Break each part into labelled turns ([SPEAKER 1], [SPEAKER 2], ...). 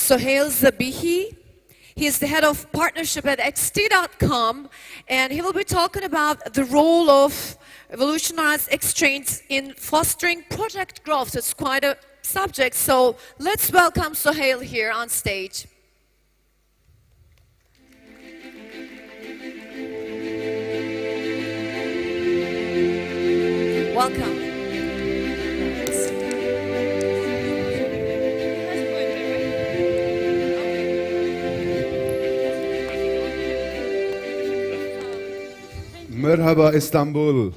[SPEAKER 1] Sohail Zabihi. He's the head of partnership at xt.com, and he will be talking about the role of evolutionized exchange in fostering project growth. So it's quite a subject. So let's welcome Sohail here on stage. Welcome.
[SPEAKER 2] Merhaba Istanbul.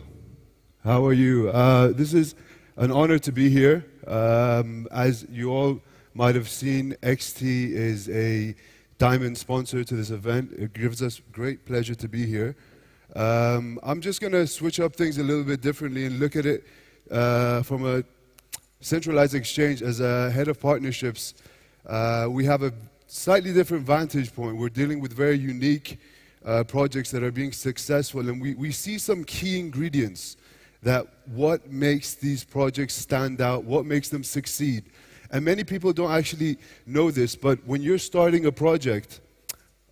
[SPEAKER 2] How are you? This is an honor to be here. As you all might have seen, XT is a diamond sponsor to this event. It gives us great pleasure to be here. I'm just going to switch up things a little bit differently and look at it from a centralized exchange. As a head of partnerships, we have a slightly different vantage point. We're dealing with very unique projects that are being successful, and we see some key ingredients that what makes these projects stand out, what makes them succeed. And many people don't actually know this, but when you're starting a project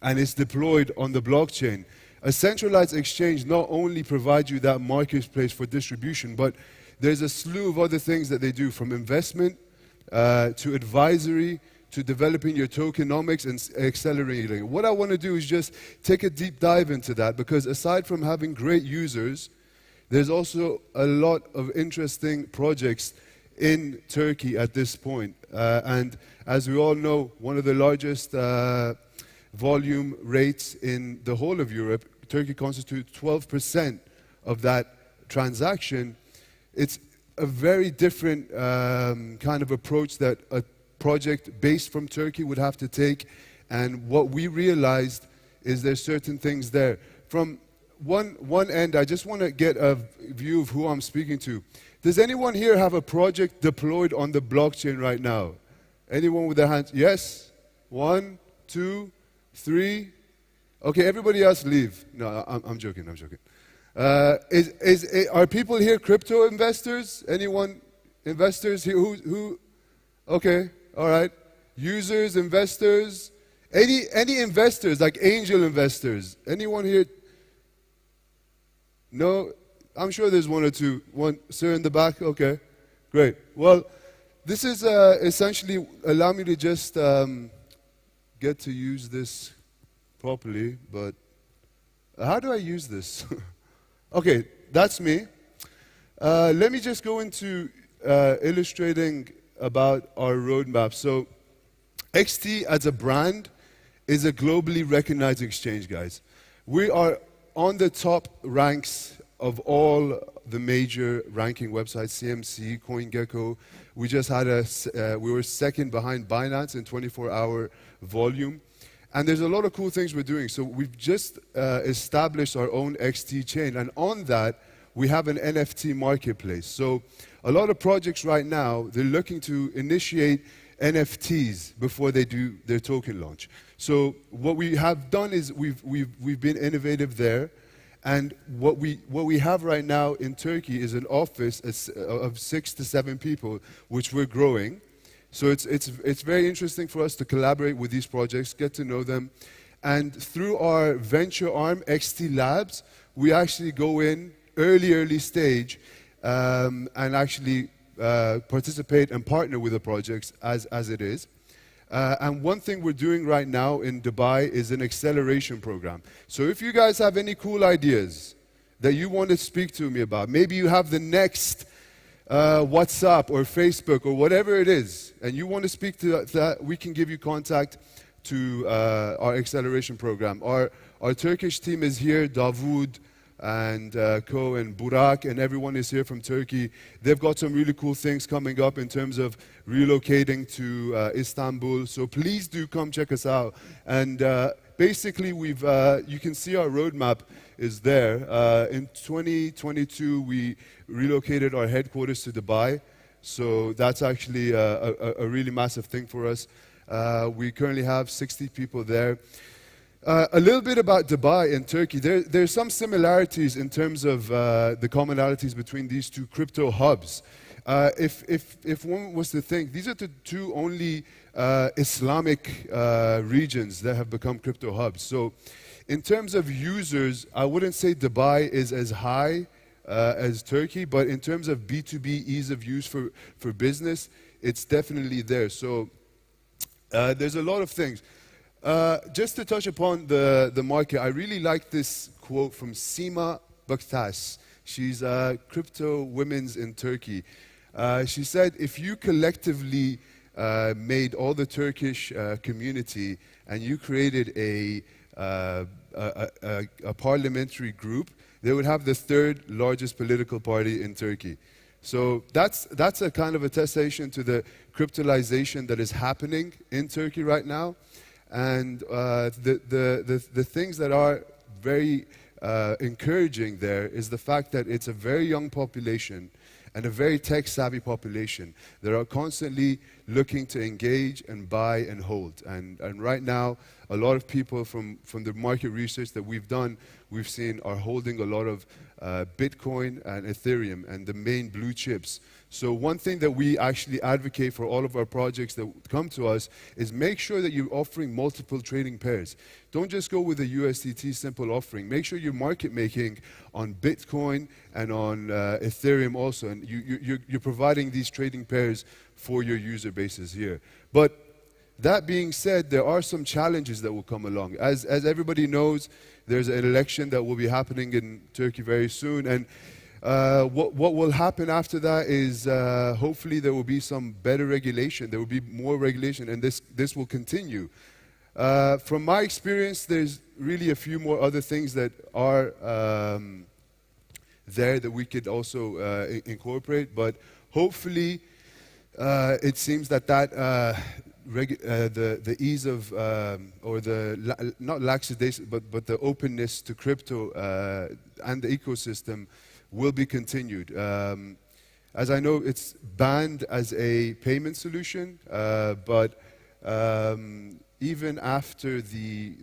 [SPEAKER 2] and it's deployed on the blockchain, a centralized exchange not only provides you that marketplace for distribution, but there's a slew of other things that they do, from investment to advisory to developing your tokenomics and accelerating. What I want to do is just take a deep dive into that, because aside from having great users, there's also a lot of interesting projects in Turkey at this point. And as we all know, one of the largest volume rates in the whole of Europe, Turkey constitutes 12% of that transaction. It's a very different kind of approach that a project based from Turkey would have to take. And what we realized is there's certain things there. From one end, I just want to get a view of who I'm speaking to. Does anyone here have a project deployed on the blockchain right now? Anyone with their hands? Yes? 1, 2, 3. Okay, everybody else leave. No, I'm joking, I'm joking. Are people here crypto investors? Anyone investors here? Who? Okay, all right. Users, investors. Any investors, like angel investors? Anyone here? No? I'm sure there's one or two. One, sir in the back? Okay, great. Well, this is essentially allow me to just get to use this properly, but how do I use this? Okay, that's me. Let me just go into illustrating about our roadmap. So XT as a brand is a globally recognized exchange, guys. We are on the top ranks of all the major ranking websites, CMC, CoinGecko. We just had we were second behind Binance in 24-hour volume. And there's a lot of cool things we're doing. So we've just established our own XT chain. And on that, we have an NFT marketplace. So a lot of projects right now, they're looking to initiate NFTs before they do their token launch. So what we have done is we've been innovative there. And what we have right now in Turkey is an office of 6 to 7 people, which we're growing. So it's very interesting for us to collaborate with these projects, get to know them. And through our venture arm, XT Labs, we actually go in early stage and actually participate and partner with the projects as it is. And one thing we're doing right now in Dubai is an acceleration program. So if you guys have any cool ideas that you want to speak to me about, maybe you have the next WhatsApp or Facebook or whatever it is, and you want to speak to that, we can give you contact to our acceleration program. Our Turkish team is here, Davud and Ko and Burak, and everyone is here from Turkey. They've got some really cool things coming up in terms of relocating to Istanbul. So please do come check us out. And basically, you can see our roadmap is there. In 2022, we relocated our headquarters to Dubai. So that's actually a really massive thing for us. We currently have 60 people there. A little bit about Dubai and Turkey. There's some similarities in terms of the commonalities between these two crypto hubs. If one was to think, these are the two only Islamic regions that have become crypto hubs. So in terms of users, I wouldn't say Dubai is as high as Turkey, but in terms of B2B ease of use for business, it's definitely there. So there's a lot of things. Just to touch upon the market, I really like this quote from Sima Baktas. She's crypto women's in Turkey. She said, if you collectively made all the Turkish community and you created a parliamentary group, they would have the third largest political party in Turkey. So that's a kind of attestation to the cryptalization that is happening in Turkey right now. And the things that are very encouraging there is the fact that it's a very young population and a very tech-savvy population that are constantly looking to engage and buy and hold. And right now, a lot of people from the market research that we've done, we've seen are holding a lot of Bitcoin and Ethereum and the main blue chips. So one thing that we actually advocate for all of our projects that come to us is make sure that you're offering multiple trading pairs. Don't just go with a USDT simple offering. Make sure you're market making on Bitcoin and on Ethereum also. And you're providing these trading pairs for your user bases here. But that being said, there are some challenges that will come along. As everybody knows, there's an election that will be happening in Turkey very soon. And what will happen after that is hopefully there will be some better regulation. There will be more regulation, and this will continue. From my experience, there's really a few more other things that are there that we could also incorporate. But hopefully, it seems that the ease of or the not laxation, but the openness to crypto and the ecosystem will be continued. As I know, it's banned as a payment solution, but even after the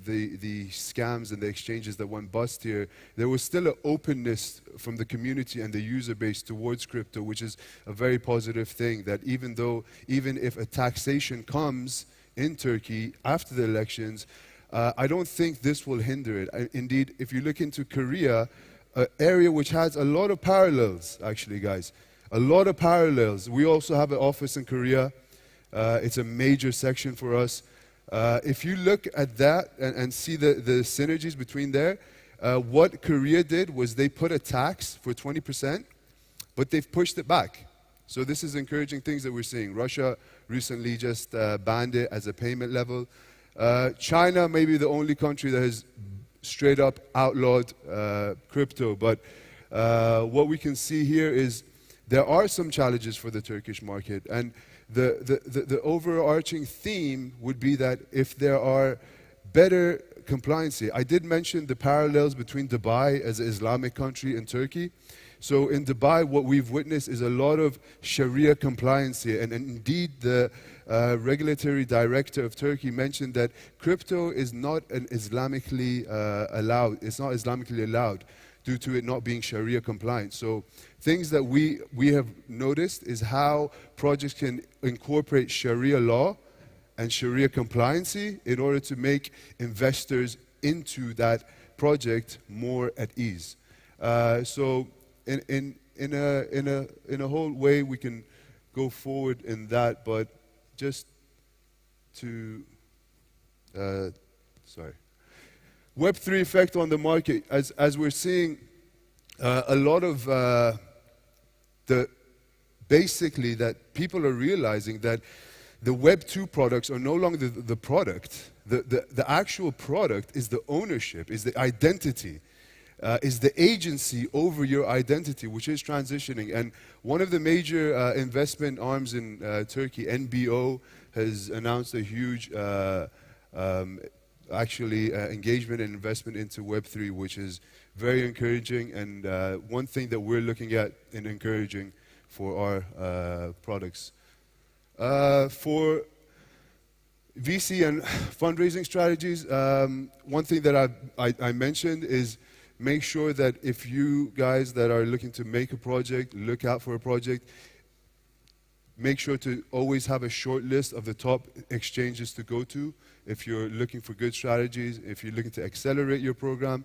[SPEAKER 2] scams and the exchanges that went bust here, there was still an openness from the community and the user base towards crypto, which is a very positive thing. That even if a taxation comes in Turkey after the elections, I don't think this will hinder it. Indeed, if you look into Korea, an area which has a lot of parallels, actually, guys, a lot of parallels. We also have an office in Korea. It's a major section for us. If you look at that and see the synergies between there, what Korea did was they put a tax for 20%, but they've pushed it back. So this is encouraging things that we're seeing. Russia recently just banned it as a payment level. China may be the only country that has straight up outlawed crypto. But what we can see here is there are some challenges for the Turkish market. And the overarching theme would be that if there are better compliancy, I did mention the parallels between Dubai as an Islamic country and Turkey. So in Dubai, what we've witnessed is a lot of Sharia compliancy. And indeed, the regulatory director of Turkey mentioned that crypto is not Islamically allowed. It's not Islamically allowed due to it not being Sharia compliant. So things that we have noticed is how projects can incorporate Sharia law and Sharia compliancy in order to make investors into that project more at ease. So in a whole way, we can go forward in that, but just to, sorry. Web3 effect on the market, as we're seeing a lot of basically that people are realizing that the Web2 products are no longer the product. The actual product is the ownership, is the identity. Is the agency over your identity, which is transitioning. And one of the major investment arms in Turkey, NBO, has announced a huge engagement and investment into Web3, which is very encouraging, and one thing that we're looking at and encouraging for our products. For VC and fundraising strategies, one thing that I mentioned is make sure that if you guys that are looking to make a project, look out for a project, make sure to always have a short list of the top exchanges to go to if you're looking for good strategies, if you're looking to accelerate your program.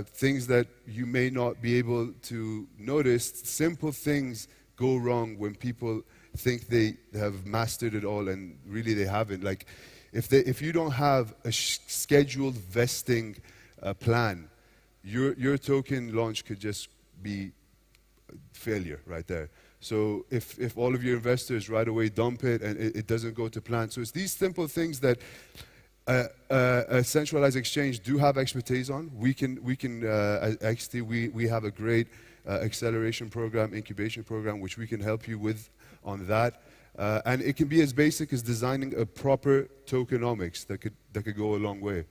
[SPEAKER 2] Things that you may not be able to notice, simple things go wrong when people think they have mastered it all and really they haven't. Like if you don't have a scheduled vesting plan, your token launch could just be failure right there. So if all of your investors right away dump it and it doesn't go to plan. So it's these simple things that a centralized exchange do have expertise on. We can at XT, we have a great acceleration program, incubation program, which we can help you with on that. And it can be as basic as designing a proper tokenomics that could go a long way.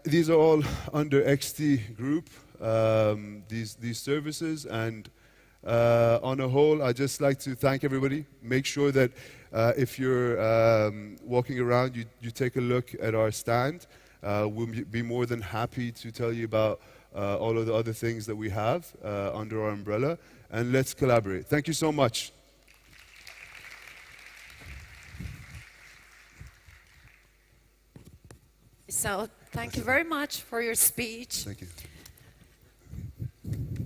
[SPEAKER 2] These are all under XT Group, these services, and on a whole, I'd just like to thank everybody. Make sure that if you're walking around, you take a look at our stand. We'll be more than happy to tell you about all of the other things that we have under our umbrella, and let's collaborate. Thank you so much.
[SPEAKER 1] So thank you very much for your speech.
[SPEAKER 2] Thank you.